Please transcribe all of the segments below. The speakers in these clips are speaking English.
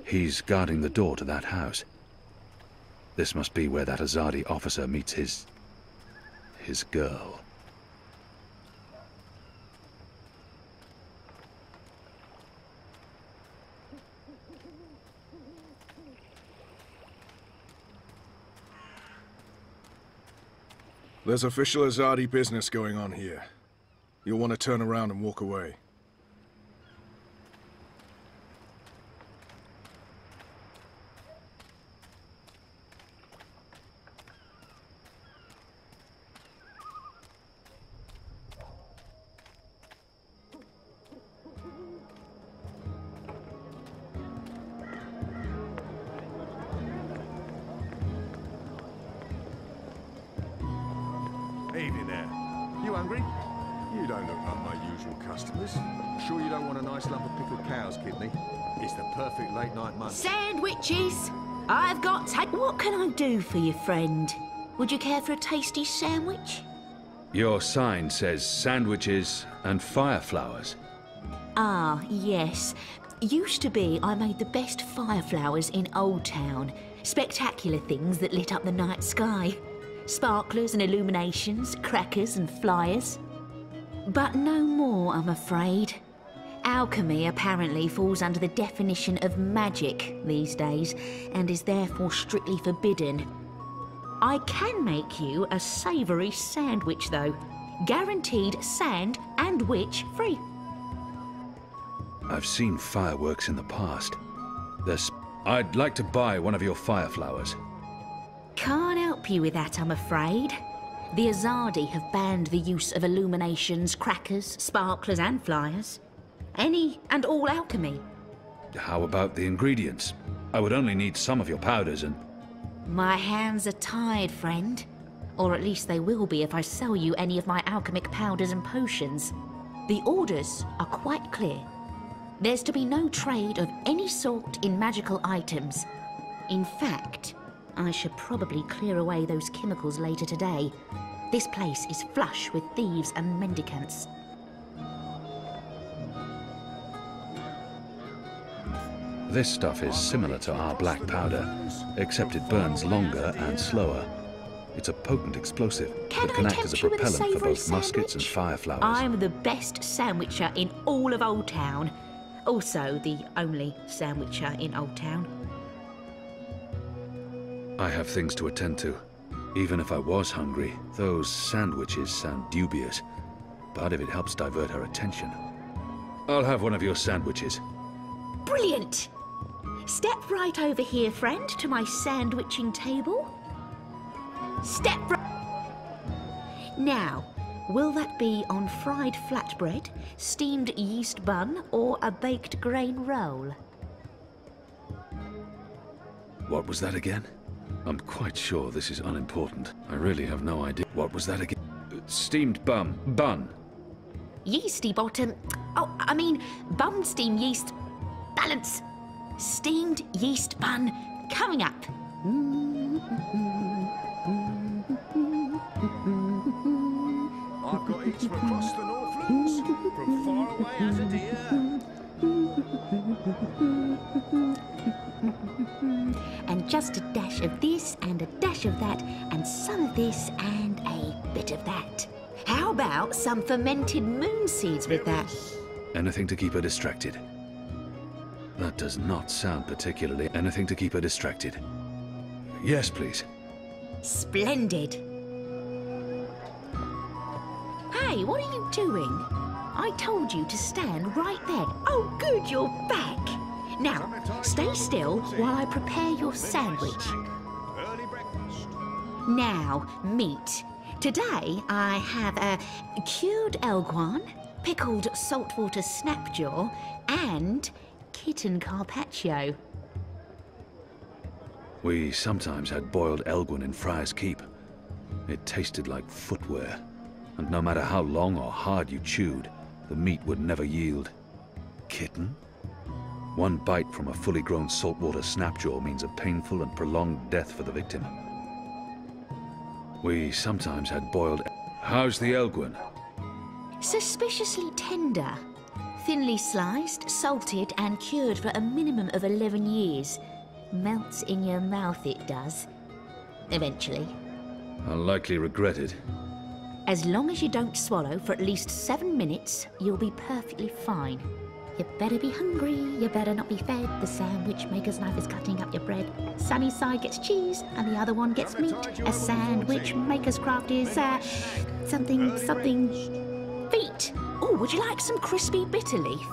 He's guarding the door to that house. This must be where that Azadi officer meets his girl. There's official Azadi business going on here. You'll want to turn around and walk away. Evening there. You hungry? You don't look like my usual customers. Sure you don't want a nice lump of pickled cow's kidney? It's the perfect late-night munch. Sandwiches! I've got What can I do for you, friend? Would you care for a tasty sandwich? Your sign says sandwiches and fire flowers. Ah, yes. Used to be I made the best fire flowers in Old Town. Spectacular things that lit up the night sky. Sparklers and illuminations, crackers and flyers. But no more, I'm afraid. Alchemy apparently falls under the definition of magic these days, and is therefore strictly forbidden. I can make you a savoury sandwich, though. Guaranteed sand and witch free. I've seen fireworks in the past. I'd like to buy one of your fire flowers. Can't help you with that, I'm afraid. The Azadi have banned the use of illuminations, crackers, sparklers and flyers. Any and all alchemy. How about the ingredients? I would only need some of your powders and... My hands are tied, friend. Or at least they will be if I sell you any of my alchemic powders and potions. The orders are quite clear. There's to be no trade of any sort in magical items. In fact, I should probably clear away those chemicals later today. This place is flush with thieves and mendicants. This stuff is similar to our black powder, except it burns longer and slower. It's a potent explosive that can act as a propellant for both muskets and fire flowers. I'm the best sandwicher in all of Old Town. Also the only sandwicher in Old Town. I have things to attend to. Even if I was hungry, those sandwiches sound dubious. But if it helps divert her attention, I'll have one of your sandwiches. Brilliant! Step right over here, friend, to my sandwiching table. Step right... Now, will that be on fried flatbread, steamed yeast bun, or a baked grain roll? What was that again? I'm quite sure this is unimportant. I really have no idea. What was that again? Steamed bun. Yeasty bottom... Oh, I mean, bun steam yeast... Balance. Steamed yeast bun coming up. I've got eats from across the Northlands, from far away as a deer. And just a dash of this and a dash of that and some of this and a bit of that. How about some fermented moon seeds with that? Anything to keep her distracted. That does not sound particularly anything to keep her distracted. Yes, please. Splendid. Hey, what are you doing? I told you to stand right there. Oh, good, you're back. Now, stay still while I prepare your sandwich. Early breakfast. Now, meat. Today, I have a cured elguan, pickled saltwater snapjaw, and kitten carpaccio. We sometimes had boiled elguin in Friar's Keep. It tasted like footwear, and no matter how long or hard you chewed, the meat would never yield. Kitten? One bite from a fully grown saltwater snapjaw means a painful and prolonged death for the victim. We sometimes had boiled... How's the elguin? Suspiciously tender. Thinly sliced, salted and cured for a minimum of 11 years. Melts in your mouth, it does. Eventually. I'll likely regret it. As long as you don't swallow for at least 7 minutes, you'll be perfectly fine. You better be hungry, you better not be fed. The sandwich maker's knife is cutting up your bread. Sunny side gets cheese, and the other one gets meat. A sandwich maker's craft is, something... feet. Oh, would you like some crispy bitter leaf?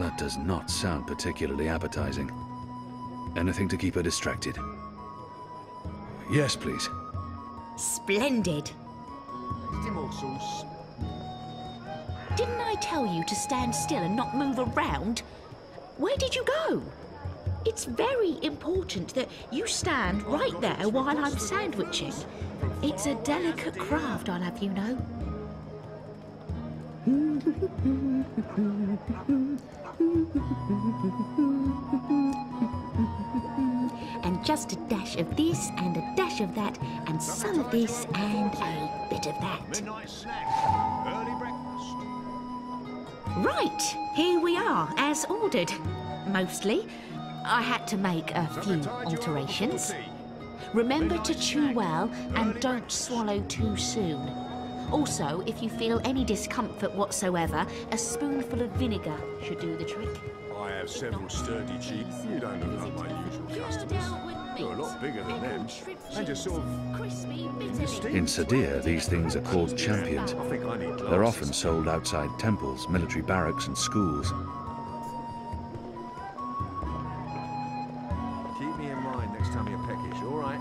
That does not sound particularly appetizing. Anything to keep her distracted? Yes, please. Splendid. Didn't I tell you to stand still and not move around? Where did you go? It's very important that you stand right there while I'm sandwiching. It's a delicate craft, I'll have you know. And just a dash of this and a dash of that and some of this and a bit of that. Midnight snack. Early breakfast. Right, here we are, as ordered. Mostly. I had to make a few alterations. Remember to chew well and don't swallow too soon. Also, if you feel any discomfort whatsoever, a spoonful of vinegar should do the trick. I have several sturdy cheeks. You don't look like my usual customers. You're a lot bigger than them. And you're sort of... In Sadir, these things are called champions. I think I need glasses. They're often sold outside temples, military barracks and schools. Keep me in mind next time you're peckish, all right?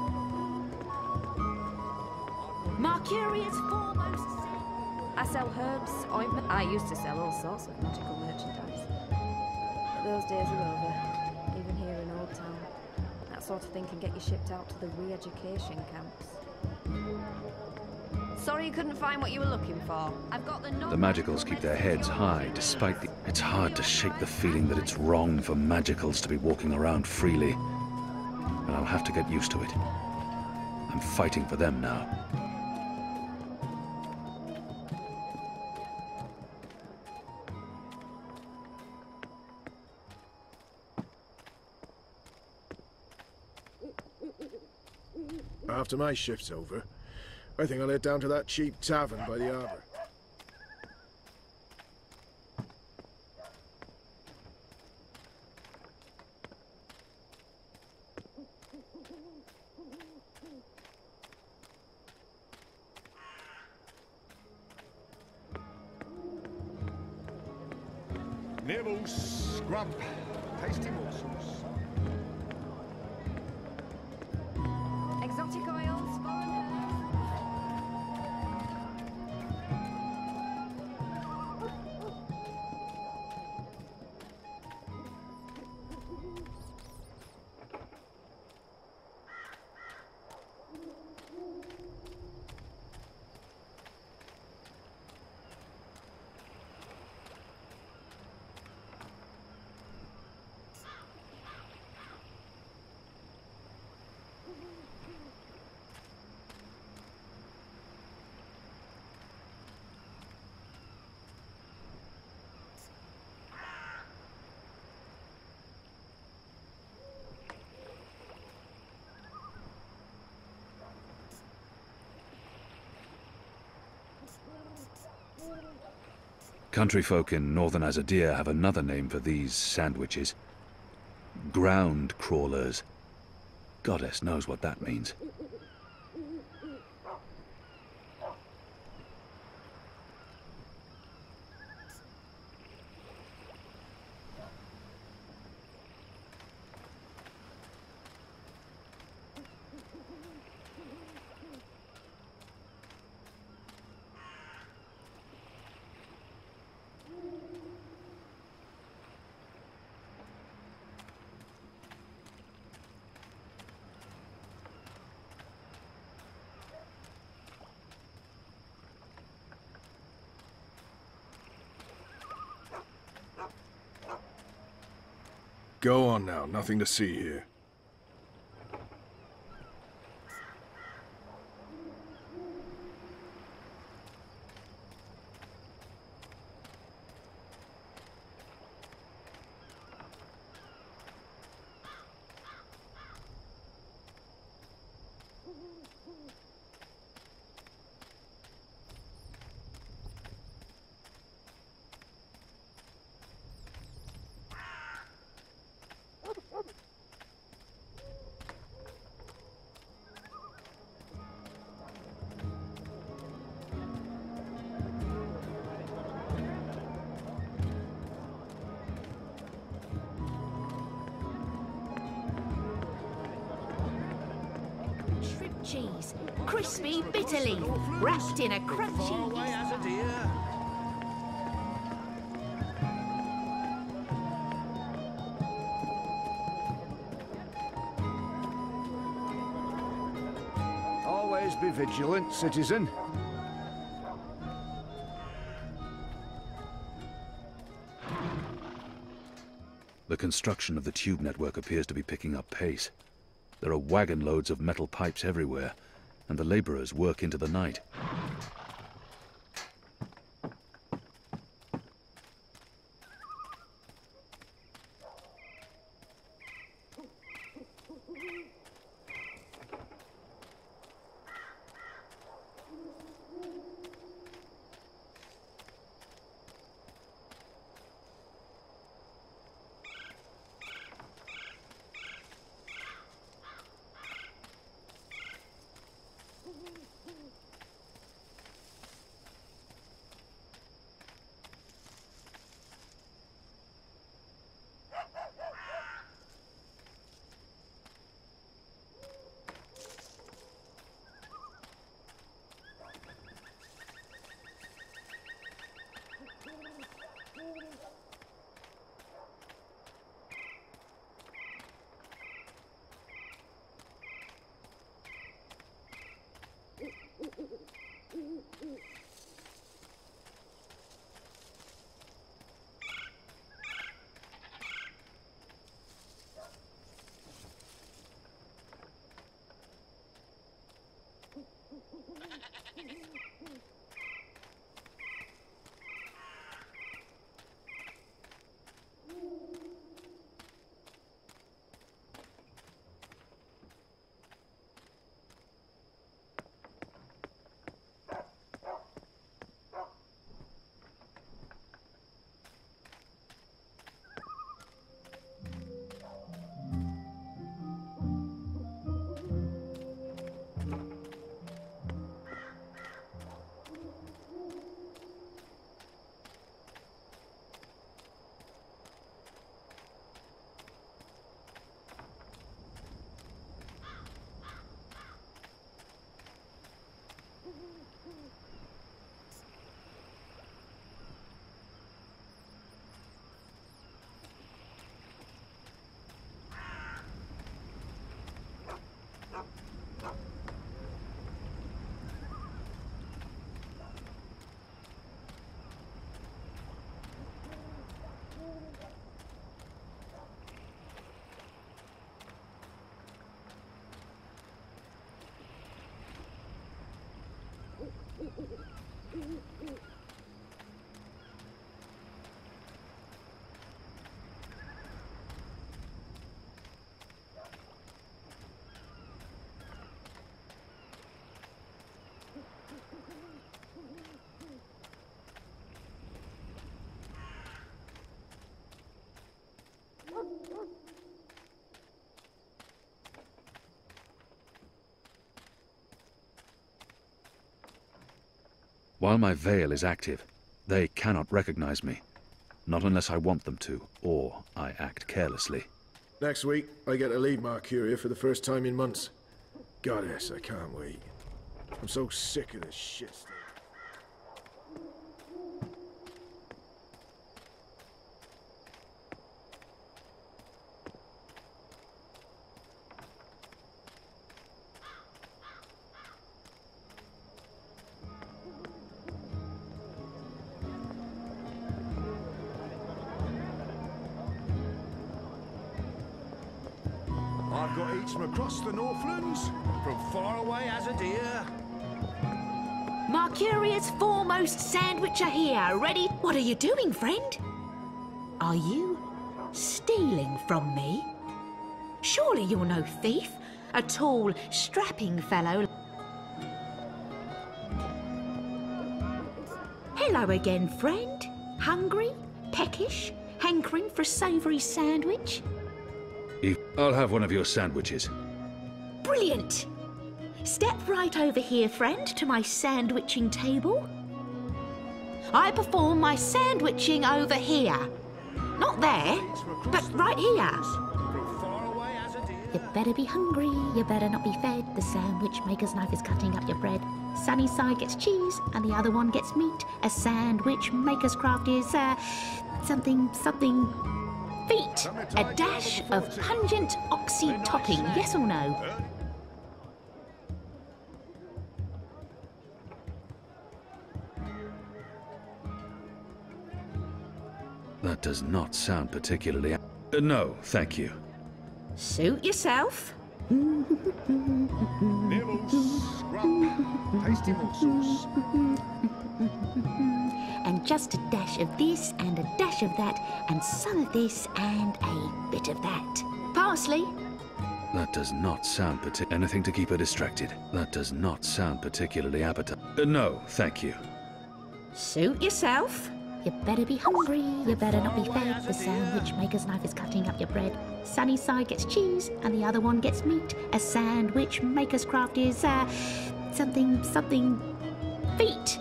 Mercurius foremost. I sell herbs, ointment. I used to sell all sorts of magical merchandise. But those days are over, even here in Old Town. That sort of thing can get you shipped out to the re-education camps. Sorry you couldn't find what you were looking for. I've got the... The magicals keep their heads high despite the... It's hard to shake the feeling that it's wrong for magicals to be walking around freely. And I'll have to get used to it. I'm fighting for them now. After my shift's over, I think I'll head down to that cheap tavern by the harbour. Nibbles, scrub, tasty morsels. Exotic oils, foreign herbs. Country folk in northern Azadir have another name for these sandwiches. Ground crawlers. Goddess knows what that means. Go on now, nothing to see here. cheese, crispy bitter leaf, wrapped in a crunchy... Away as a deer. Always be vigilant, citizen. The construction of the tube network appears to be picking up pace. There are wagon loads of metal pipes everywhere, and the laborers work into the night. While my veil is active, they cannot recognize me. Not unless I want them to, or I act carelessly. Next week, I get to leave Marcuria for the first time in months. Goddess, I can't wait. I'm so sick of this shit stuff. I've got eats from across the Northlands, from far away as a deer. Marcuria's foremost sandwicher here, ready? What are you doing, friend? Are you stealing from me? Surely you're no thief, a tall, strapping fellow. Hello again, friend. Hungry? Peckish? Hankering for a savoury sandwich? I'll have one of your sandwiches. Brilliant! Step right over here, friend, to my sandwiching table. I perform my sandwiching over here. Not there, but right here. You better be hungry, you better not be fed. The sandwich maker's knife is cutting up your bread. Sunny side gets cheese, and the other one gets meat. A sandwich maker's craft is, something feet. A dash of pungent oxy topping, yes or no? That does not sound particularly... no, thank you. Suit yourself. Nibbles, scrump, tasty morsels. And just a dash of this and a dash of that and some of this and a bit of that. Parsley. That does not sound anything to keep her distracted. That does not sound particularly appetizing. No, thank you. Suit yourself. You better be hungry, you better not be fed. The sandwich maker's knife is cutting up your bread. Sunny side gets cheese, and the other one gets meat. A sandwich maker's craft is, something feet.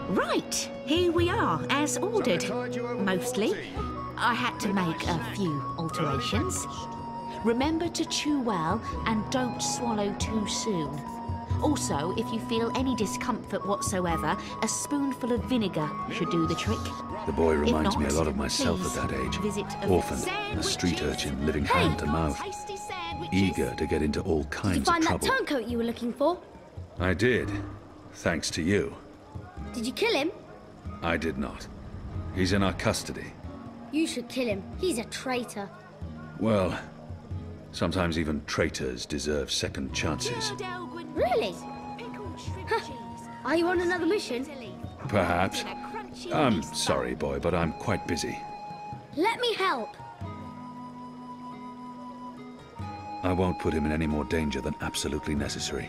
Right, here we are, as ordered. Mostly. I had to make a few alterations. Remember to chew well and don't swallow too soon. Also, if you feel any discomfort whatsoever, a spoonful of vinegar should do the trick. The boy reminds not, me a lot of myself at that age. visit a Orphaned, a street urchin living hand to mouth, eager to get into all Did you kinds of find that trouble. turncoat you were looking for? I did, thanks to you. Did you kill him? I did not. He's in our custody. You should kill him. He's a traitor. Well, sometimes even traitors deserve second chances. Really? Huh. Are you on another mission? Perhaps. I'm sorry, boy, but I'm quite busy. Let me help. I won't put him in any more danger than absolutely necessary.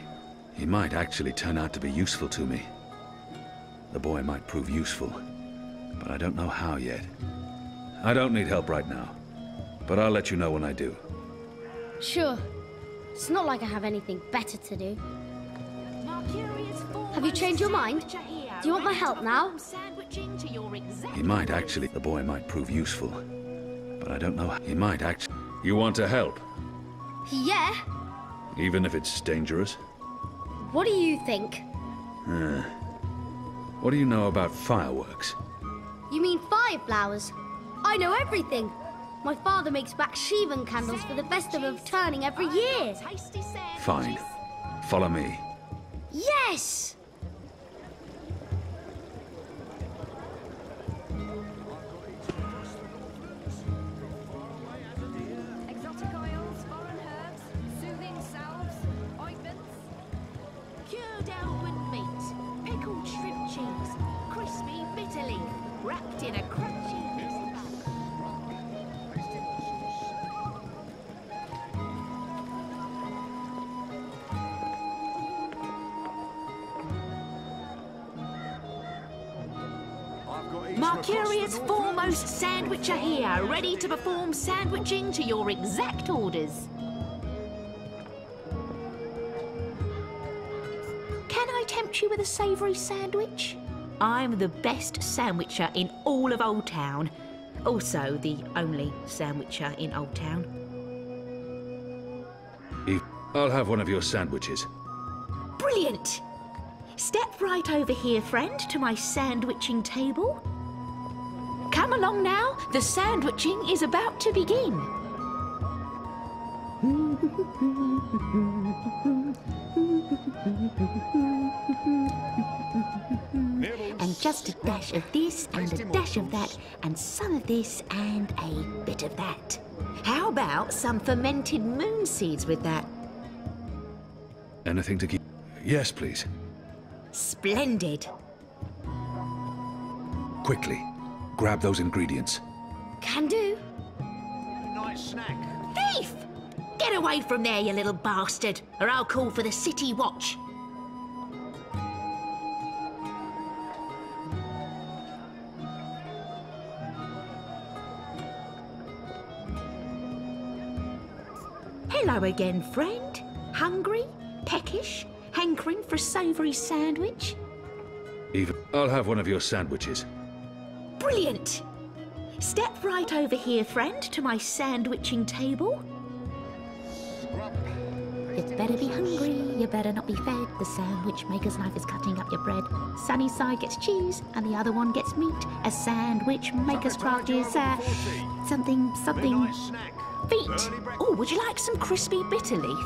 He might actually turn out to be useful to me. The boy might prove useful, but I don't know how yet. I don't need help right now, but I'll let you know when I do. Sure. It's not like I have anything better to do. Have you changed your mind? Do you want my help now? He might actually... The boy might prove useful, but I don't know how... He might actually... You want to help? Yeah. Even if it's dangerous? What do you think? What do you know about fireworks? You mean fireflowers? I know everything. My father makes Bakshivan candles for the festival of turning every year. Fine. Follow me. Yes! Exotic oils, foreign herbs, soothing salves, ointments. Cured Elwyn meat, pickled shrimp cheese, crispy bitter leaf, wrapped in a crunchy mist bun. Mercurius foremost sandwicher here, ready to perform sandwiching to your exact orders. Can I tempt you with a savoury sandwich? I'm the best sandwicher in all of Old Town. Also the only sandwicher in Old Town. I'll have one of your sandwiches. Brilliant! Step right over here, friend, to my sandwiching table. Come along now, the sandwiching is about to begin. And just a dash of this and a dash of that and some of this and a bit of that. How about some fermented moon seeds with that? Anything to keep... Yes, please. Splendid. Quickly, grab those ingredients. Can do. Nice snack. Thief! Get away from there, you little bastard, or I'll call for the city watch. Hello again, friend. Hungry? Peckish? Hankering for a savoury sandwich? I'll have one of your sandwiches. Brilliant! Step right over here, friend, to my sandwiching table. You better be hungry, you better not be fed. The sandwich maker's knife is cutting up your bread. Sunny side gets cheese, and the other one gets meat. A sandwich maker's craft is, something... Feet. Oh, would you like some crispy bitter leaf?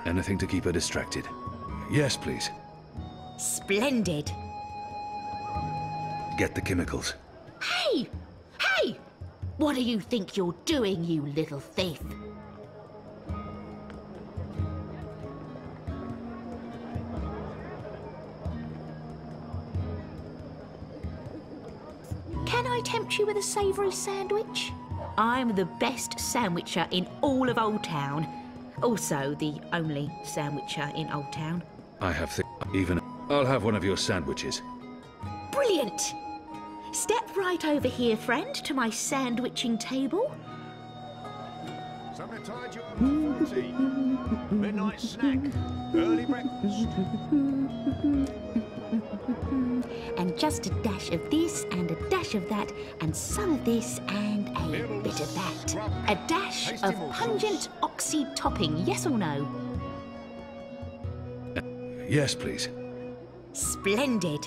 Anything to keep her distracted. Yes, please. Splendid. Get the chemicals. Hey! Hey! What do you think you're doing, you little thief? Can I tempt you with a savoury sandwich? I'm the best sandwicher in all of Old Town. Also, the only sandwicher in Old Town. I have even... I'll have one of your sandwiches. Brilliant! Step right over here, friend, to my sandwiching table. Something tied you over for tea. Midnight snack. Early breakfast. And just a dash of this and a dash of that and some of this and a bit of that. A dash of pungent oxy topping, yes or no? Yes, please. Splendid.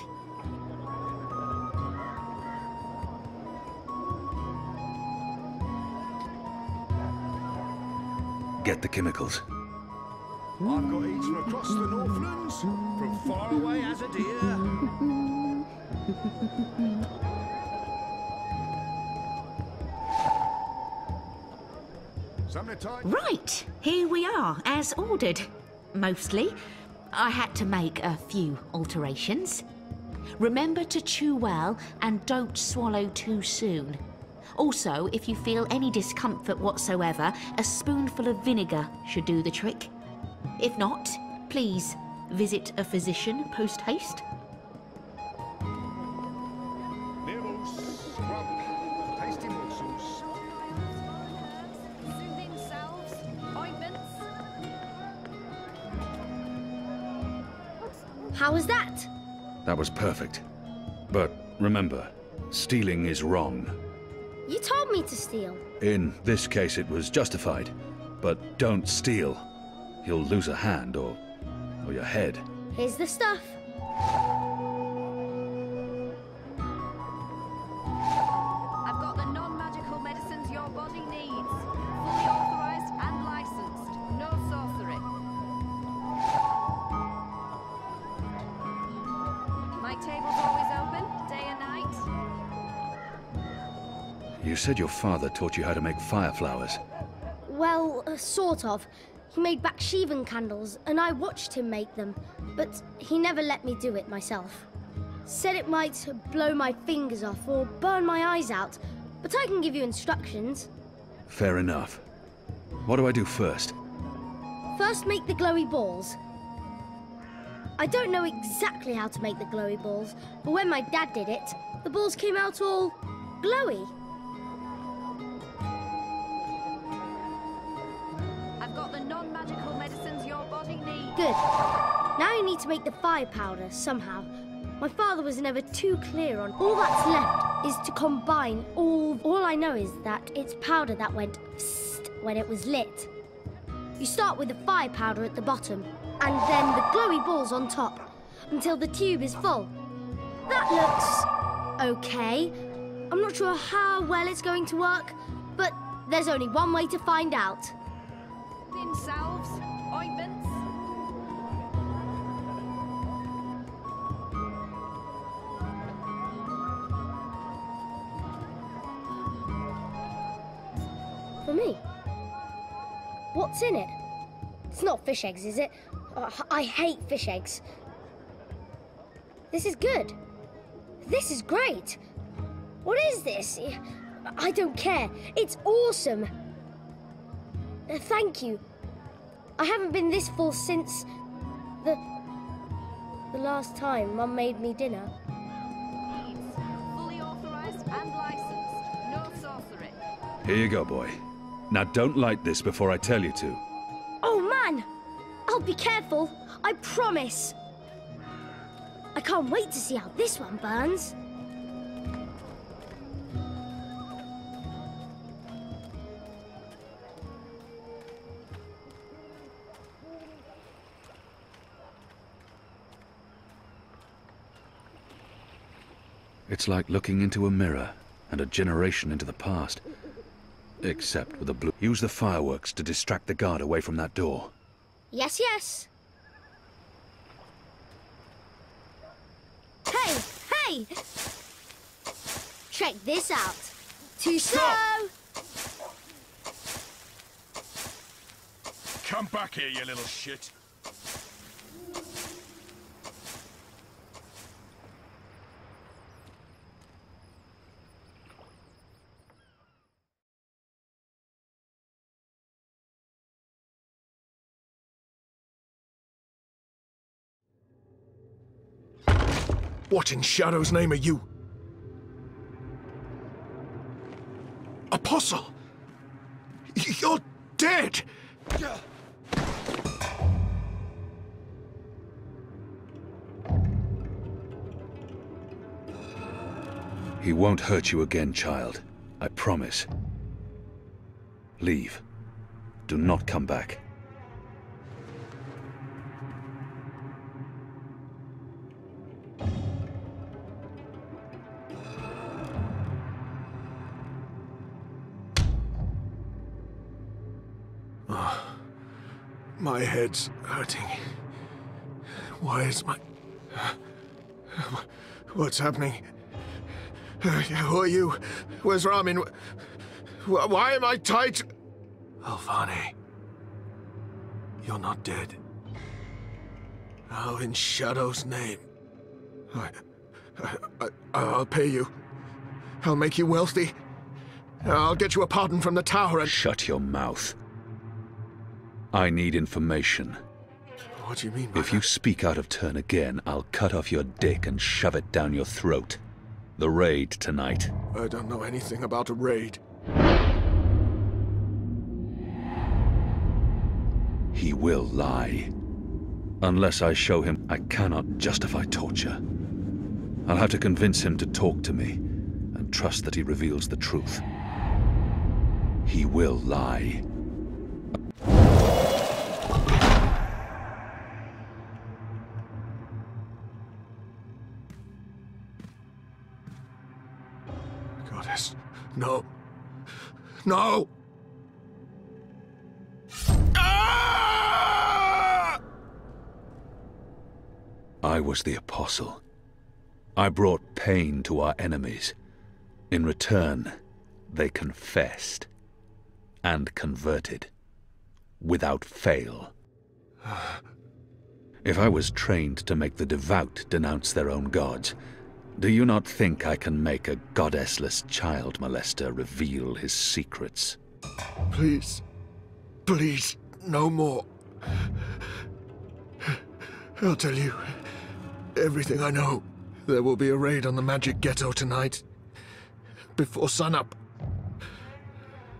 Get the chemicals. I've got eats from across the Northlands, from far away as a deer. Right, here we are, as ordered. Mostly. I had to make a few alterations. Remember to chew well and don't swallow too soon. Also, if you feel any discomfort whatsoever, a spoonful of vinegar should do the trick. If not, please visit a physician post-haste. Nibbles, scrub, tasty morsels. Soothing salves, ointments. How was that? That was perfect. But remember, stealing is wrong. You told me to steal. In this case, it was justified. But don't steal. You'll lose a hand or your head. Here's the stuff. I've got the non-magical medicines your body needs. Fully authorized and licensed. No sorcery. My table's always open, day and night. You said your father taught you how to make fire flowers. Well, sort of. He made Baksheevan candles, and I watched him make them, but he never let me do it myself. Said it might blow my fingers off or burn my eyes out, but I can give you instructions. Fair enough. What do I do first? First, make the glowy balls. I don't know exactly how to make the glowy balls, but when my dad did it, the balls came out all glowy. I've got the non-magical medicines your body needs. Good. Now you need to make the fire powder somehow. My father was never too clear on. All that's left is to combine all I know is that it's powder that went psst when it was lit. You start with the fire powder at the bottom, and then the glowy balls on top, until the tube is full. That looks okay. I'm not sure how well it's going to work, but there's only one way to find out. Thin salves, ointments. For me? What's in it? It's not fish eggs, is it? I hate fish eggs. This is good. This is great. What is this? I don't care. It's awesome. Thank you. I haven't been this full since the last time Mum made me dinner. Fully authorized and licensed. No sorcery. Here you go, boy. Now don't light this before I tell you to. Oh, man! I'll be careful. I promise. I can't wait to see how this one burns. It's like looking into a mirror and a generation into the past. Except with a blue... Use the fireworks to distract the guard away from that door. Yes, yes. Hey, hey! Check this out. Too slow! Come back here, you little shit. What in Shadow's name are you? Apostle! You're dead! He won't hurt you again, child. I promise. Leave. Do not come back. My head's hurting. Why is my... What's happening? Who are you? Where's Ramin? Why am I tight? Alvane. You're not dead. How in Shadow's name? I'll pay you. I'll make you wealthy. I'll get you a pardon from the tower and... Shut your mouth. I need information. What do you mean by If you speak out of turn again, I'll cut off your dick and shove it down your throat. The raid tonight. I don't know anything about a raid. He will lie. Unless I show him I cannot justify torture. I'll have to convince him to talk to me and trust that he reveals the truth. He will lie. Goddess, no. No! Ah! I was the apostle. I brought pain to our enemies. In return, they confessed and converted, without fail. If I was trained to make the devout denounce their own gods, do you not think I can make a goddessless child molester reveal his secrets? Please. Please, no more. I'll tell you everything I know. There will be a raid on the magic ghetto tonight, before sunup.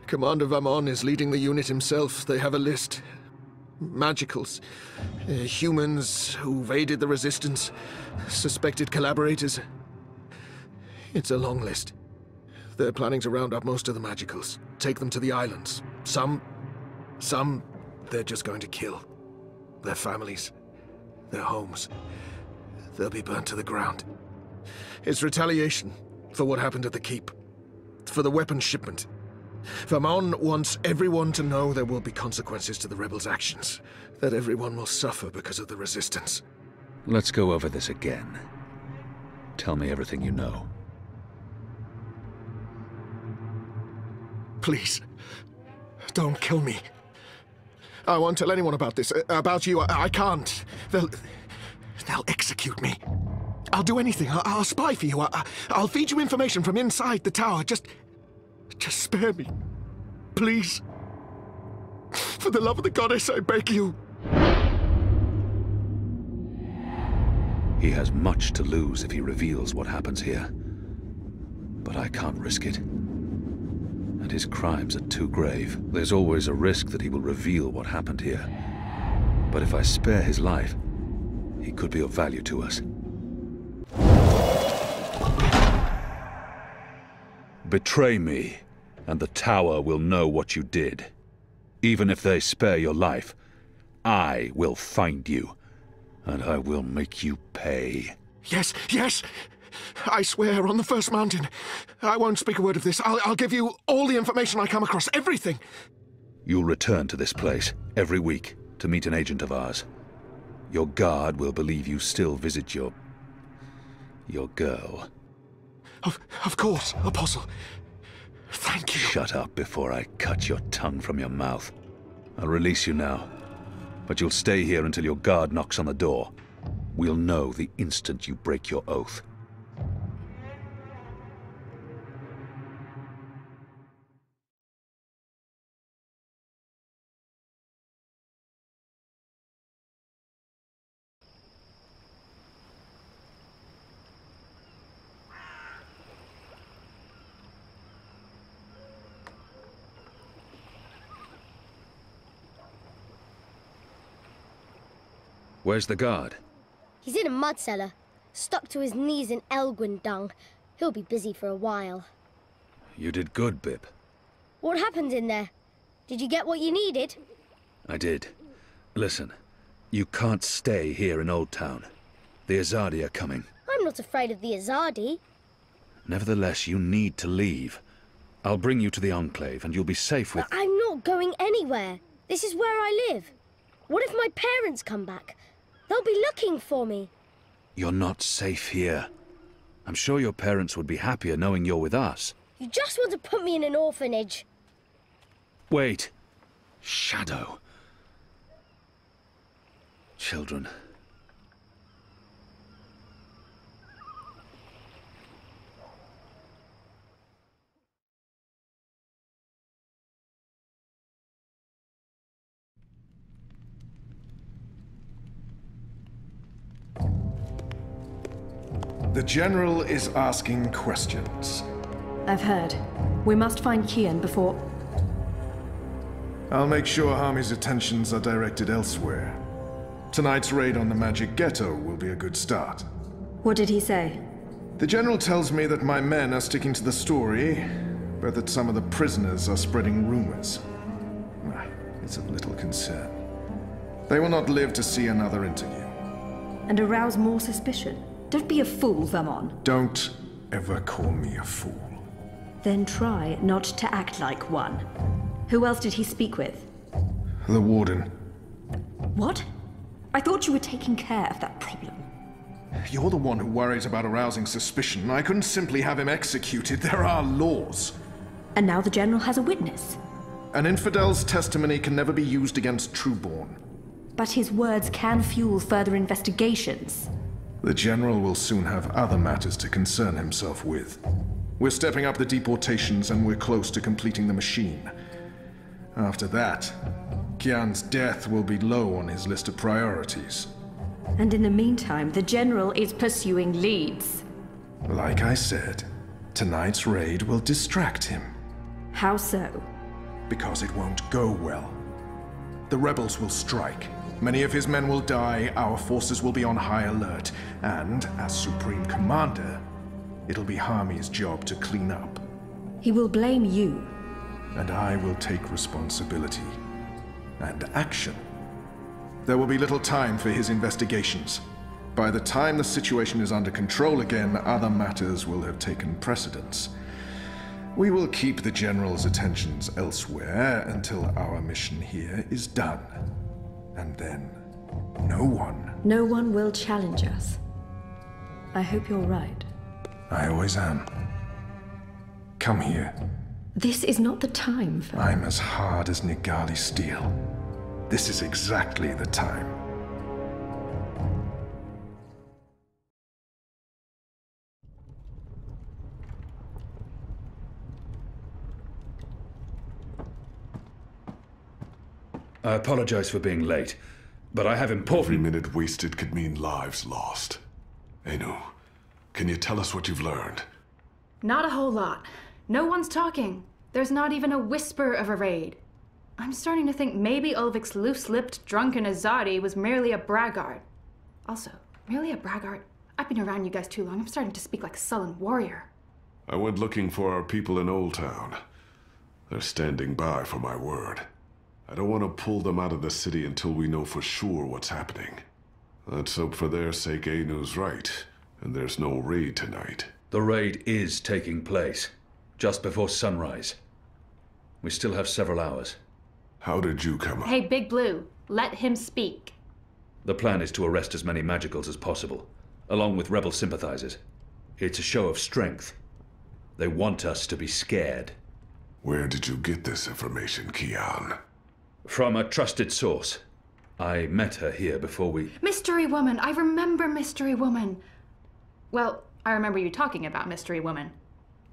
Commander Vamon is leading the unit himself. They have a list. Magicals. Humans who've aided the resistance. Suspected collaborators. It's a long list. They're planning to round up most of the magicals. Take them to the islands. Some they're just going to kill. Their families. Their homes. They'll be burnt to the ground. It's retaliation for what happened at the keep. For the weapons shipment. Vamon wants everyone to know there will be consequences to the rebels' actions. That everyone will suffer because of the resistance. Let's go over this again. Tell me everything you know. Please, don't kill me. I won't tell anyone about this. About you, I can't. They'll execute me. I'll do anything. I'll spy for you. I'll feed you information from inside the tower. Just spare me. Please. For the love of the goddess, I beg you. He has much to lose if he reveals what happens here. But I can't risk it. And his crimes are too grave. There's always a risk that he will reveal what happened here. But if I spare his life, he could be of value to us. Betray me, and the tower will know what you did. Even if they spare your life, I will find you, and I will make you pay. Yes, yes! I swear, on the first mountain. I won't speak a word of this. I'll give you all the information I come across, everything. You'll return to this place every week to meet an agent of ours. Your guard will believe you still visit your girl. Of course, Apostle. Thank you. Shut up before I cut your tongue from your mouth. I'll release you now, but you'll stay here until your guard knocks on the door. We'll know the instant you break your oath. Where's the guard? He's in a mud cellar, stuck to his knees in Elgwyn dung. He'll be busy for a while. You did good, Bib. What happened in there? Did you get what you needed? I did. Listen, you can't stay here in Old Town. The Azadi are coming. I'm not afraid of the Azadi. Nevertheless, you need to leave. I'll bring you to the Enclave, and you'll be safe with... But I'm not going anywhere. This is where I live. What if my parents come back? They'll be looking for me. You're not safe here. I'm sure your parents would be happier knowing you're with us. You just want to put me in an orphanage. Wait. Shadow. Children. The General is asking questions. I've heard. We must find Kian before... I'll make sure Harmy's attentions are directed elsewhere. Tonight's raid on the Magic Ghetto will be a good start. What did he say? The General tells me that my men are sticking to the story, but that some of the prisoners are spreading rumors. It's of little concern. They will not live to see another interview. And arouse more suspicion? Don't be a fool, Vermon. Don't ever call me a fool. Then try not to act like one. Who else did he speak with? The Warden. What? I thought you were taking care of that problem. You're the one who worries about arousing suspicion. I couldn't simply have him executed. There are laws. And now the General has a witness. An infidel's testimony can never be used against Trueborn. But his words can fuel further investigations. The General will soon have other matters to concern himself with. We're stepping up the deportations and we're close to completing the machine. After that, Kian's death will be low on his list of priorities. And in the meantime, the General is pursuing leads. Like I said, tonight's raid will distract him. How so? Because it won't go well. The rebels will strike. Many of his men will die, our forces will be on high alert, and, as Supreme Commander, it'll be Harmy's job to clean up. He will blame you. And I will take responsibility. And action. There will be little time for his investigations. By the time the situation is under control again, other matters will have taken precedence. We will keep the General's attentions elsewhere until our mission here is done. And then, no one will challenge us. I hope you're right. I always am. Come here. This is not the time for... I'm as hard as Nigali steel. This is exactly the time. I apologize for being late, but I have important... Every minute wasted could mean lives lost. Anu, can you tell us what you've learned? Not a whole lot. No one's talking. There's not even a whisper of a raid. I'm starting to think maybe Ulvik's loose-lipped, drunken Azadi was merely a braggart. Also, merely a braggart? I've been around you guys too long. I'm starting to speak like a sullen warrior. I went looking for our people in Old Town. They're standing by for my word. I don't want to pull them out of the city until we know for sure what's happening. Let's hope for their sake Anu's right, And there's no raid tonight. The raid is taking place, just before sunrise. We still have several hours. How did you come up? Hey, Big Blue, let him speak. The plan is to arrest as many magicals as possible, along with rebel sympathizers. It's a show of strength. They want us to be scared. Where did you get this information, Kian? From a trusted source. I met her here before we... Mystery Woman! I remember Mystery Woman. Well, I remember you talking about Mystery Woman.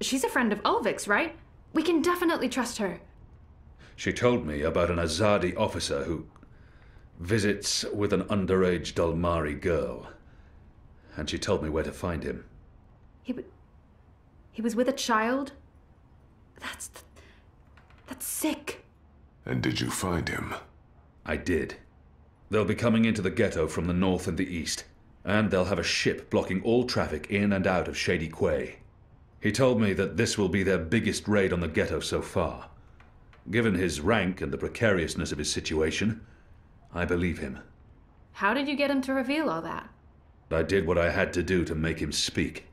She's a friend of Ulvik's, right? We can definitely trust her. She told me about an Azadi officer who visits with an underage Dalmari girl. And she told me where to find him. He was with a child? That's sick. And did you find him? I did. They'll be coming into the ghetto from the north and the east, and they'll have a ship blocking all traffic in and out of Shady Quay. He told me that this will be their biggest raid on the ghetto so far. Given his rank and the precariousness of his situation, I believe him. How did you get him to reveal all that? I did what I had to do to make him speak.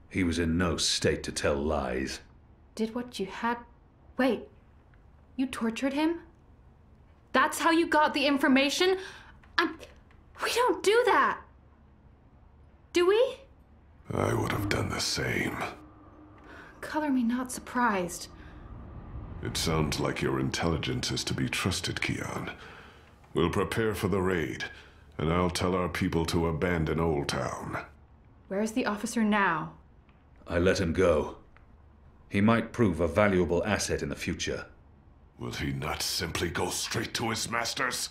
He was in no state to tell lies. Did what you had... Wait, you tortured him? That's how you got the information? We don't do that! Do we? I would have done the same. Color me not surprised. It sounds like your intelligence is to be trusted, Kian. We'll prepare for the raid, and I'll tell our people to abandon Old Town. Where's the officer now? I let him go. He might prove a valuable asset in the future. Will he not simply go straight to his masters?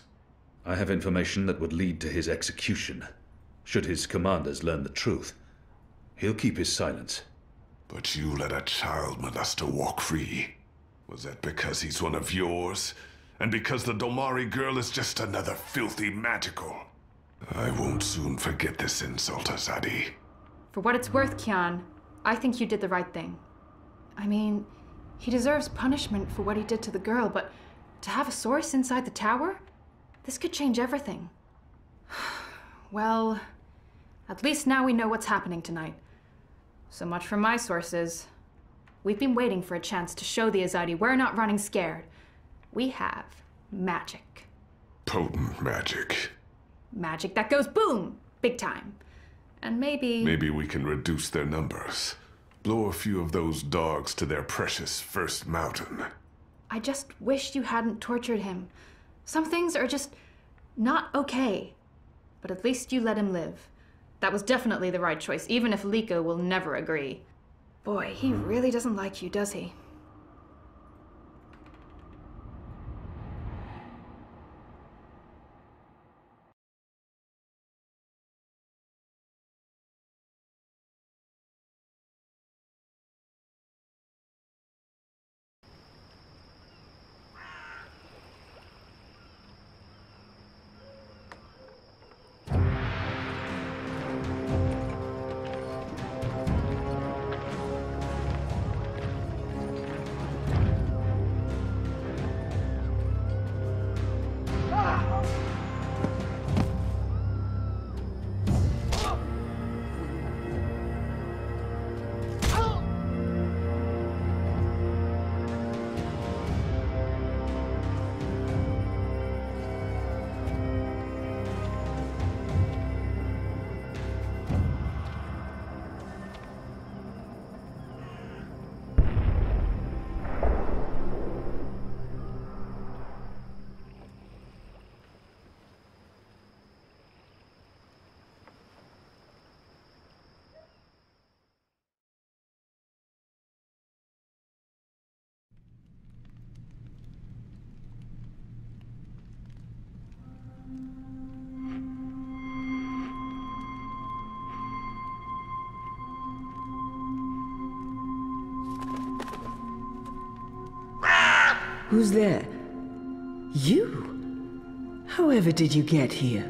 I have information that would lead to his execution. Should his commanders learn the truth, he'll keep his silence. But you let a child molester walk free. Was that because he's one of yours? And because the Domari girl is just another filthy magical? I won't soon forget this insult, Azadi. For what it's worth, Kian, I think you did the right thing. I mean, he deserves punishment for what he did to the girl, but to have a source inside the tower? This could change everything. Well, at least now we know what's happening tonight. So much for my sources. We've been waiting for a chance to show the Azadi we're not running scared. We have magic. Potent magic. Magic that goes boom! Big time. And maybe... Maybe we can reduce their numbers. Blow a few of those dogs to their precious first mountain. I just wish you hadn't tortured him. Some things are just not okay. But at least you let him live. That was definitely the right choice, even if Liko will never agree. Boy, he really doesn't like you, does he? Who's there? You? However did you get here?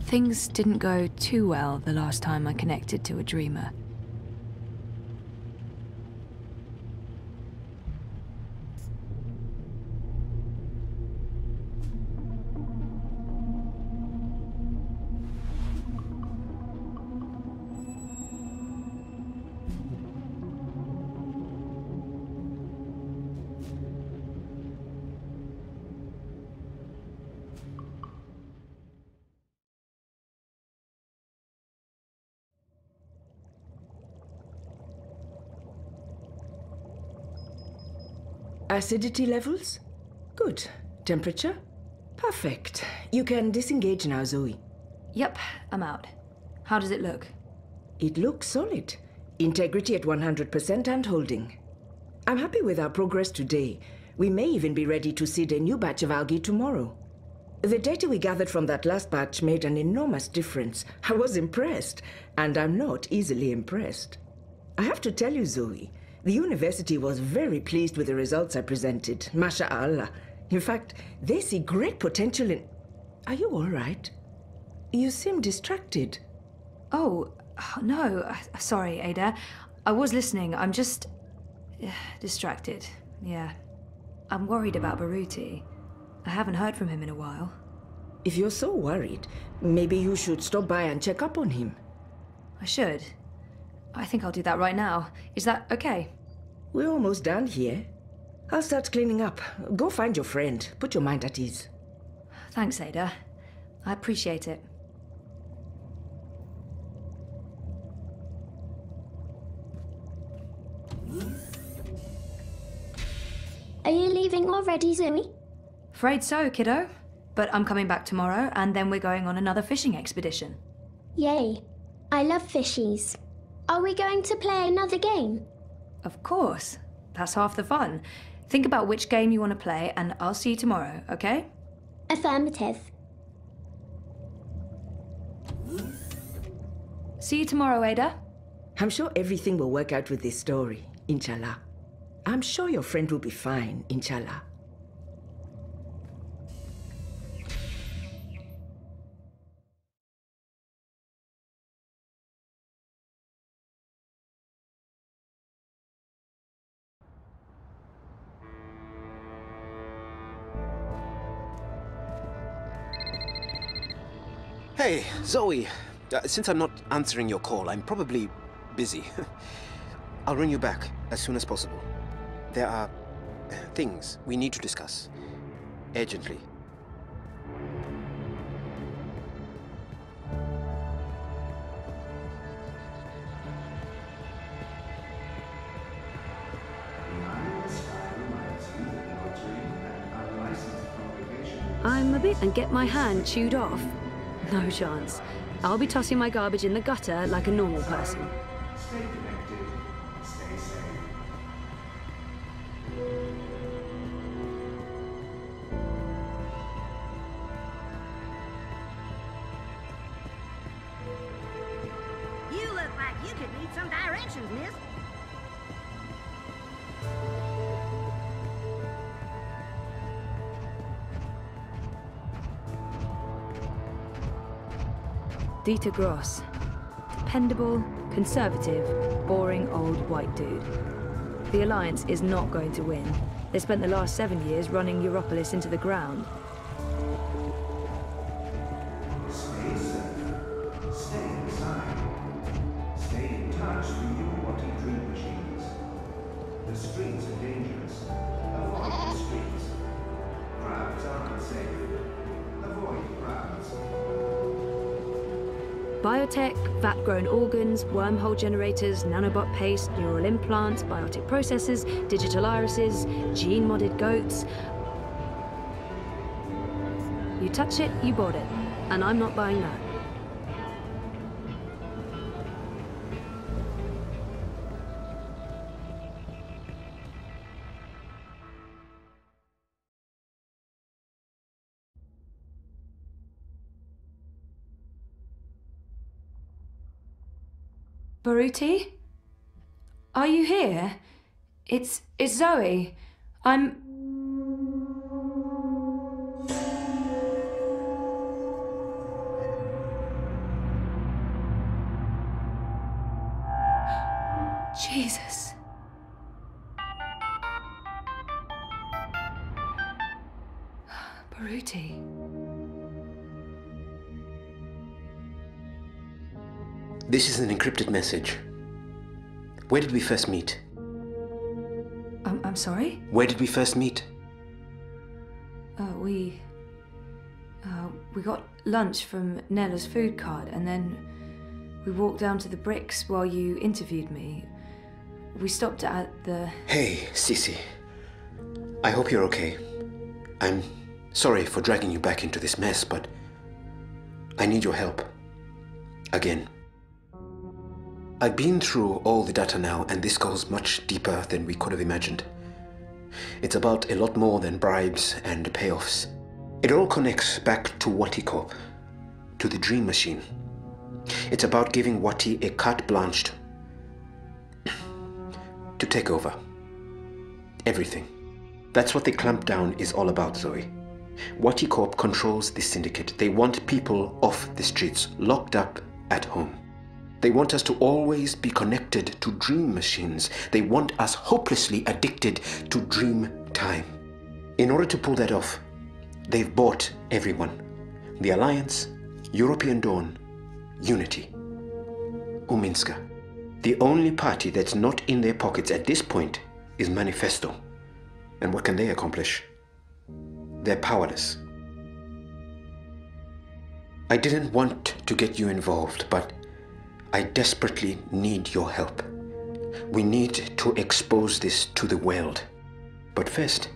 Things didn't go too well the last time I connected to a dreamer. Acidity levels? Good. Temperature? Perfect. You can disengage now, Zoe. Yep, I'm out. How does it look? It looks solid. Integrity at 100% and holding. I'm happy with our progress today. We may even be ready to seed a new batch of algae tomorrow. The data we gathered from that last batch made an enormous difference. I was impressed, and I'm not easily impressed. I have to tell you, Zoe, the university was very pleased with the results I presented. Masha'Allah. In fact, they see great potential in... Are you all right? You seem distracted. Oh, no. Sorry, Ada. I was listening. I'm just... distracted. Yeah. I'm worried about Baruti. I haven't heard from him in a while. If you're so worried, maybe you should stop by and check up on him. I should. I think I'll do that right now. Is that okay? We're almost done here. I'll start cleaning up. Go find your friend. Put your mind at ease. Thanks, Ada. I appreciate it. Are you leaving already, Zoe? Afraid so, kiddo. But I'm coming back tomorrow, and then we're going on another fishing expedition. Yay. I love fishies. Are we going to play another game? Of course. That's half the fun. Think about which game you want to play, and I'll see you tomorrow, okay? Affirmative. See you tomorrow, Ada. I'm sure everything will work out with this story, inshallah. I'm sure your friend will be fine, inshallah. Hey, Zoe. Since I'm not answering your call, I'm probably busy. I'll ring you back as soon as possible. There are things we need to discuss. Urgently. I'm a bit and get my hand chewed off. No chance. I'll be tossing my garbage in the gutter like a normal person. Stay connected. Stay safe. You look like you could need some directions, miss. Dieter Gross. Dependable, conservative, boring old white dude. The Alliance is not going to win. They spent the last 7 years running Europolis into the ground. Stay safe. Stay inside. Stay in touch with your body dream machines. The streets are dangerous. Avoid the streets. Crowds are unsafe. Avoid crowds. Biotech, vat-grown organs, wormhole generators, nanobot paste, neural implants, biotic processors, digital irises, gene-modded goats. You touch it, you bought it. And I'm not buying that. Baruti? Are you here? It's Zoe. I'm... Jesus. Baruti. This is an encrypted message. Where did we first meet? I'm sorry? Where did we first meet? We got lunch from Nella's food cart, and then we walked down to the bricks while you interviewed me. We stopped at the... Hey, Sissy. I hope you're okay. I'm sorry for dragging you back into this mess, but I need your help. Again. I've been through all the data now, and this goes much deeper than we could have imagined. It's about a lot more than bribes and payoffs. It all connects back to Wati Corp, to the Dream Machine. It's about giving Wati a carte blanche to take over. Everything. That's what the clampdown is all about, Zoe. Wati Corp controls the syndicate. They want people off the streets, locked up at home. They want us to always be connected to dream machines. They want us hopelessly addicted to dream time. In order to pull that off, they've bought everyone. The Alliance, European Dawn, Unity, Uminska. The only party that's not in their pockets at this point is Manifesto. And what can they accomplish? They're powerless. I didn't want to get you involved, but I desperately need your help. We need to expose this to the world. But first,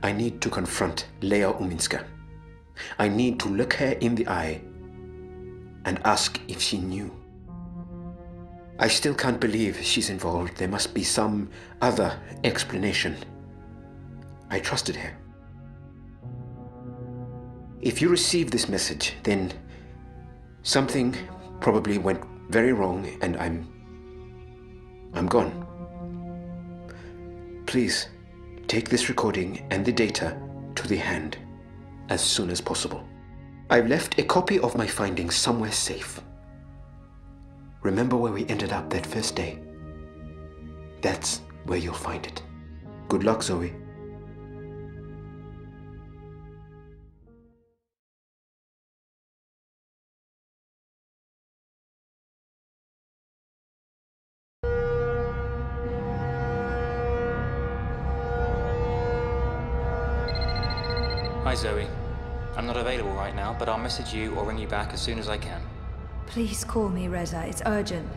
I need to confront Leia Uminska. I need to look her in the eye and ask if she knew. I still can't believe she's involved. There must be some other explanation. I trusted her. If you receive this message, then something probably went very wrong and I'm gone. Please take this recording and the data to the hand as soon as possible. I've left a copy of my findings somewhere safe. Remember where we ended up that first day? That's where you'll find it. Good luck, Zoe. Hi Zoe. I'm not available right now, but I'll message you or ring you back as soon as I can. Please call me, Reza. It's urgent.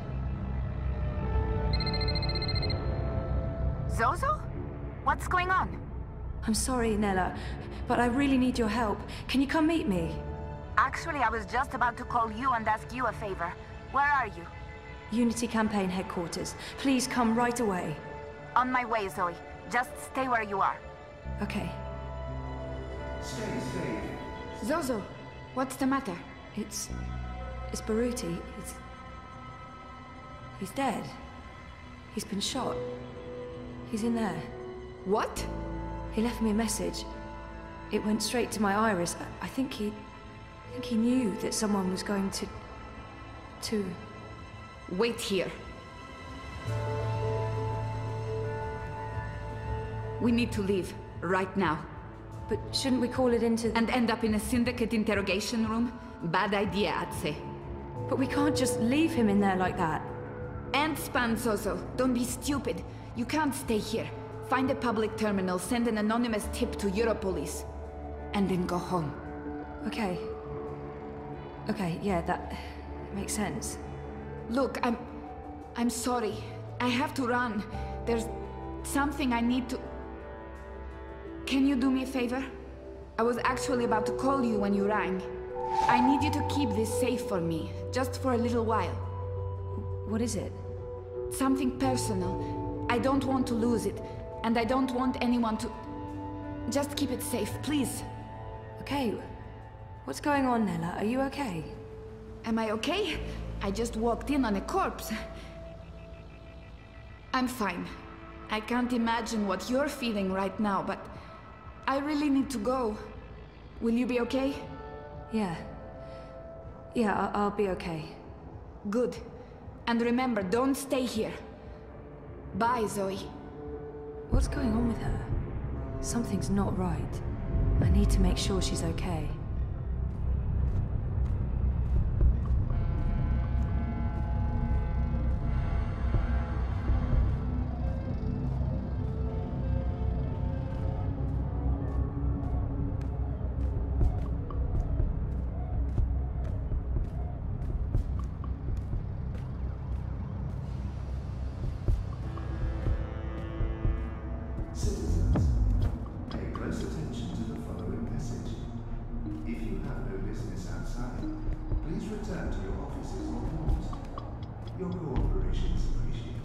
Zozo? What's going on? I'm sorry, Nella, but I really need your help. Can you come meet me? Actually, I was just about to call you and ask you a favor. Where are you? Unity Campaign Headquarters. Please come right away. On my way, Zoe. Just stay where you are. Okay. Stay. Zozo, what's the matter? It's Baruti. He's dead. He's been shot. He's in there. What? He left me a message. It went straight to my iris. I think he knew that someone was going to... Wait here. We need to leave, right now. But shouldn't we call it into... And end up in a syndicate interrogation room? Bad idea, I'd say. But we can't just leave him in there like that. And span, Zozo. Don't be stupid. You can't stay here. Find a public terminal, send an anonymous tip to Europolice. And then go home. Okay. Okay, yeah, that makes sense. Look, I'm sorry. I have to run. There's something I need to... Can you do me a favor? I was actually about to call you when you rang. I need you to keep this safe for me, just for a little while. What is it? Something personal. I don't want to lose it, and I don't want anyone to... Just keep it safe, please. Okay. What's going on, Nella? Are you okay? Am I okay? I just walked in on a corpse. I'm fine. I can't imagine what you're feeling right now, but I really need to go. Will you be okay? Yeah. Yeah, I'll be okay. Good. And remember, don't stay here. Bye, Zoe. What's going on with her? Something's not right. I need to make sure she's okay. Citizens, pay close attention to the following message. If you have no business outside, please return to your offices or homes. Your cooperation is appreciated.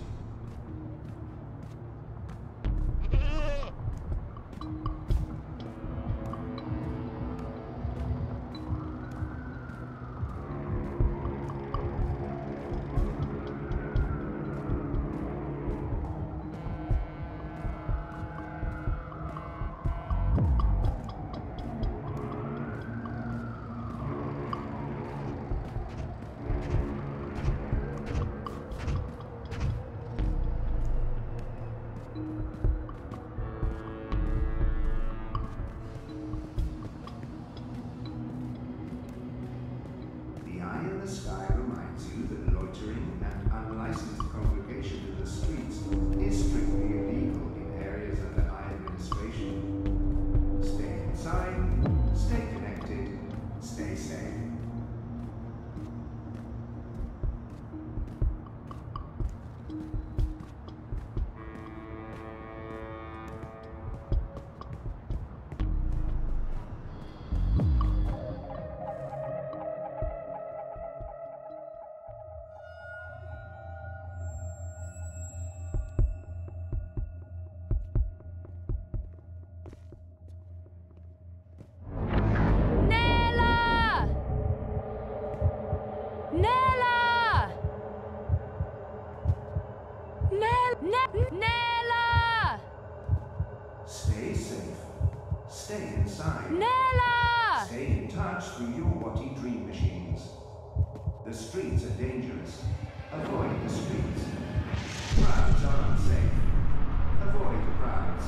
The eye in the sky reminds you that loitering and unlicensed congregation in the streets is strictly illegal in areas under eye administration. Stay inside, stay connected, stay safe. Nella! Nella! Nella! Stay safe. Stay inside. Nella! Stay in touch through your Wati dream machines. The streets are dangerous. Avoid the streets. Crowds are unsafe. Avoid the crowds.